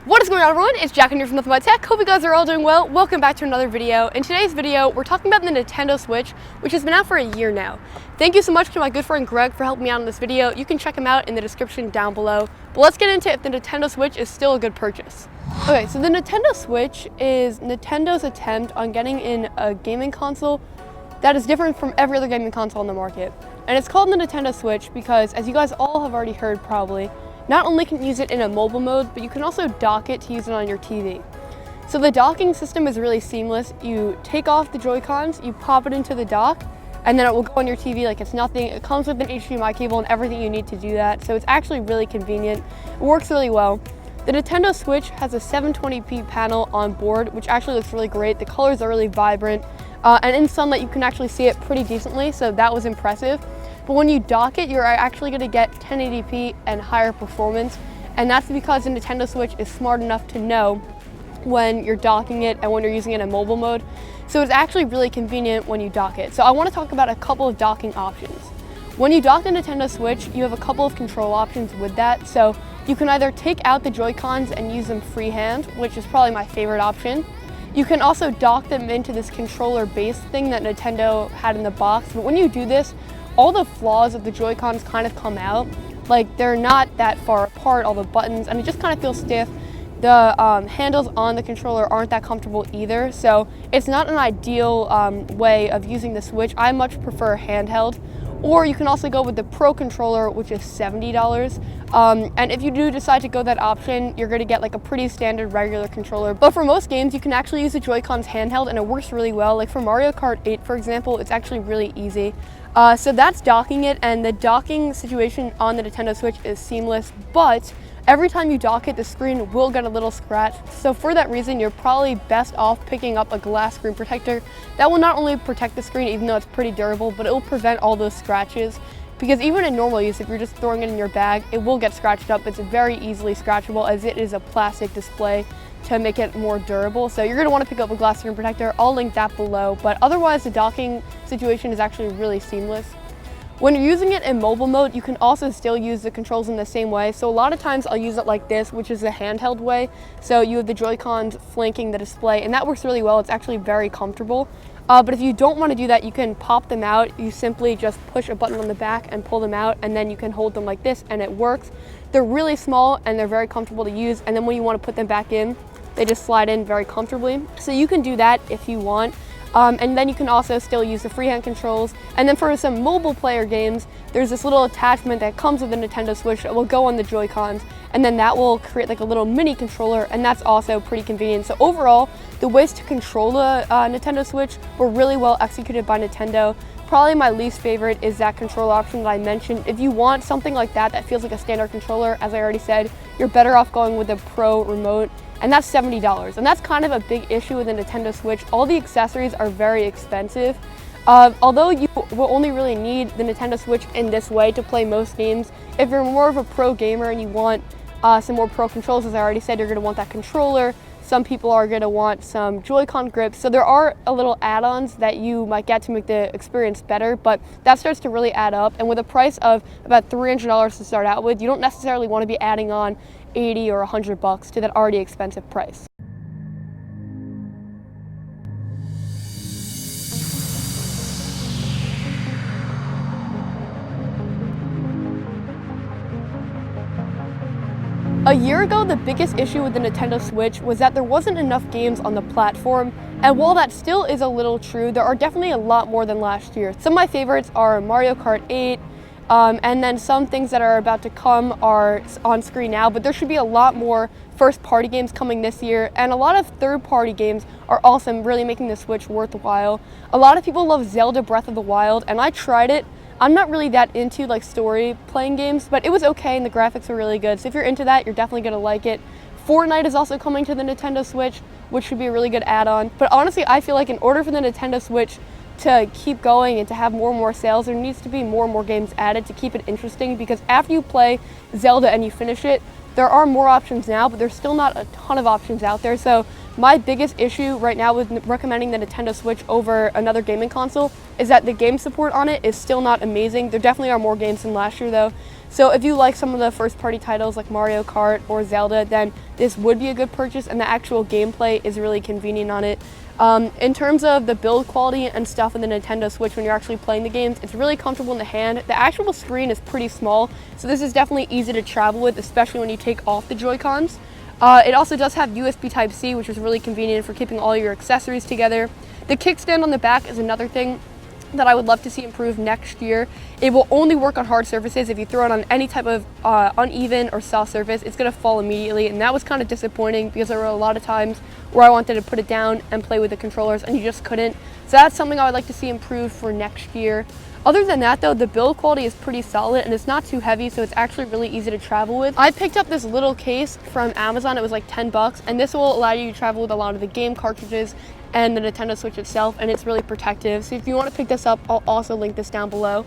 What is going on, everyone? It's Jack and here from Nothing But Tech. Hope you guys are all doing well. Welcome back to another video. In today's video, we're talking about the Nintendo Switch, which has been out for a year now. Thank you so much to my good friend Greg for helping me out in this video. You can check him out in the description down below. But let's get into if the Nintendo Switch is still a good purchase. Okay, so the Nintendo Switch is Nintendo's attempt on getting in a gaming console that is different from every other gaming console on the market. And it's called the Nintendo Switch because, as you guys all have already heard probably, not only can you use it in a mobile mode, but you can also dock it to use it on your TV. So the docking system is really seamless. You take off the Joy-Cons, you pop it into the dock, and then it will go on your TV like it's nothing. It comes with an HDMI cable and everything you need to do that, so it's actually really convenient. It works really well. The Nintendo Switch has a 720p panel on board, which actually looks really great. The colors are really vibrant, and in sunlight you can actually see it pretty decently, so that was impressive. But when you dock it, you're actually going to get 1080p and higher performance, and that's because the Nintendo Switch is smart enough to know when you're docking it and when you're using it in mobile mode. So it's actually really convenient when you dock it. So I want to talk about a couple of docking options. When you dock the Nintendo Switch, you have a couple of control options with that. So you can either take out the Joy-Cons and use them freehand, which is probably my favorite option. You can also dock them into this controller base thing that Nintendo had in the box. But when you do this, all the flaws of the Joy-Cons kind of come out. Like, they're not that far apart, all the buttons, and it just kind of feels stiff. The handles on the controller aren't that comfortable either, so it's not an ideal way of using the Switch. I much prefer handheld. Or you can also go with the Pro controller, which is $70. And if you do decide to go that option, you're going to get like a pretty standard regular controller. But for most games, you can actually use the Joy-Cons handheld, and it works really well. Like for Mario Kart 8, for example, it's actually really easy. So that's docking it, and the docking situation on the Nintendo Switch is seamless, but every time you dock it, the screen will get a little scratch. So for that reason, you're probably best off picking up a glass screen protector. That will not only protect the screen, even though it's pretty durable, but it will prevent all those scratches. Because even in normal use, if you're just throwing it in your bag, it will get scratched up. It's very easily scratchable as it is a plastic display to make it more durable. So you're going to want to pick up a glass screen protector. I'll link that below, but otherwise the docking situation is actually really seamless. When you're using it in mobile mode, you can also still use the controls in the same way. So a lot of times I'll use it like this, which is the handheld way. So you have the Joy-Cons flanking the display, and that works really well. It's actually very comfortable. But if you don't want to do that, you can pop them out. You simply just push a button on the back and pull them out, and then you can hold them like this, and it works. They're really small and they're very comfortable to use, and then when you want to put them back in, they just slide in very comfortably. So you can do that if you want. And then you can also still use the freehand controls. And then for some mobile player games, there's this little attachment that comes with the Nintendo Switch that will go on the Joy-Cons, and then that will create like a little mini controller, and that's also pretty convenient. So overall, the ways to control the Nintendo Switch were really well executed by Nintendo. Probably my least favorite is that control option that I mentioned. If you want something like that that feels like a standard controller, as I already said, you're better off going with the Pro remote, and that's $70. And that's kind of a big issue with the Nintendo Switch. All the accessories are very expensive. Although you will only really need the Nintendo Switch in this way to play most games, if you're more of a pro gamer and you want some more pro controls, as I already said, you're going to want that controller. Some people are going to want some Joy-Con grips. So there are a little add-ons that you might get to make the experience better, but that starts to really add up. And with a price of about $300 to start out with, you don't necessarily want to be adding on $80 or $100 to that already expensive price. A year ago, the biggest issue with the Nintendo Switch was that there wasn't enough games on the platform, and while that still is a little true, there are definitely a lot more than last year. Some of my favorites are Mario Kart 8, and then some things that are about to come are on screen now, but there should be a lot more first-party games coming this year, and a lot of third-party games are awesome, really making the Switch worthwhile. A lot of people love Zelda Breath of the Wild, and I tried it. I'm not really that into like story playing games, but it was okay and the graphics were really good. So if you're into that, you're definitely gonna like it. Fortnite is also coming to the Nintendo Switch, which should be a really good add-on. But honestly, I feel like in order for the Nintendo Switch to keep going and to have more and more sales, there needs to be more and more games added to keep it interesting, because after you play Zelda and you finish it, there are more options now, but there's still not a ton of options out there. So My biggest issue right now with recommending the Nintendo Switch over another gaming console is that the game support on it is still not amazing. There definitely are more games than last year though. So if you like some of the first party titles like Mario Kart or Zelda, then this would be a good purchase, and the actual gameplay is really convenient on it. In terms of the build quality and stuff in the Nintendo Switch when you're actually playing the games, it's really comfortable in the hand. The actual screen is pretty small, so this is definitely easy to travel with, especially when you take off the Joy-Cons. It also does have USB Type-C, which is really convenient for keeping all your accessories together. The kickstand on the back is another thing that I would love to see improved next year. It will only work on hard surfaces. If you throw it on any type of uneven or soft surface, it's going to fall immediately, and that was kind of disappointing because there were a lot of times where I wanted to put it down and play with the controllers and you just couldn't. So that's something I would like to see improved for next year. Other than that though, the build quality is pretty solid and it's not too heavy, so it's actually really easy to travel with. I picked up this little case from Amazon. It was like 10 bucks, and this will allow you to travel with a lot of the game cartridges and the Nintendo Switch itself, and it's really protective. So if you want to pick this up, I'll also link this down below.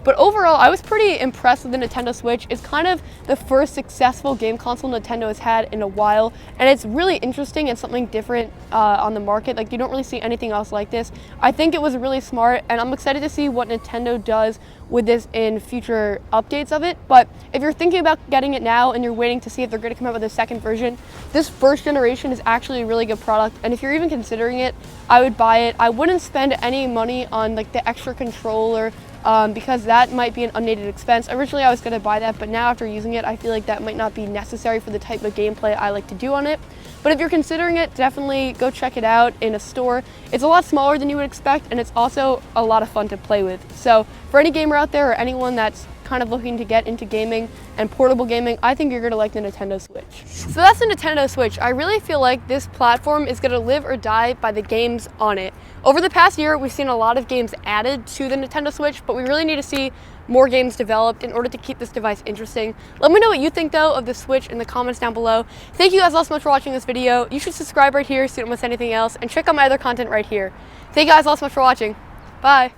But overall, I was pretty impressed with the Nintendo Switch. It's kind of the first successful game console Nintendo has had in a while, and it's really interesting and something different on the market. Like, you don't really see anything else like this. I think it was really smart, and I'm excited to see what Nintendo does with this in future updates of it. But if you're thinking about getting it now and you're waiting to see if they're going to come out with a second version, this first generation is actually a really good product, and if you're even considering it, I would buy it. I wouldn't spend any money on like the extra controller, because that might be an unneeded expense. Originally I was going to buy that, but now after using it, I feel like that might not be necessary for the type of gameplay I like to do on it. But if you're considering it, definitely go check it out in a store. It's a lot smaller than you would expect, and it's also a lot of fun to play with. So for any gamer out there or anyone that's kind of looking to get into gaming and portable gaming, I think you're going to like the Nintendo Switch. So that's the Nintendo Switch. I really feel like this platform is going to live or die by the games on it. Over the past year, we've seen a lot of games added to the Nintendo Switch, but we really need to see more games developed in order to keep this device interesting. Let me know what you think though of the Switch in the comments down below. Thank you guys all so much for watching this video. You should subscribe right here so you don't miss anything else, and check out my other content right here. Thank you guys all so much for watching. Bye.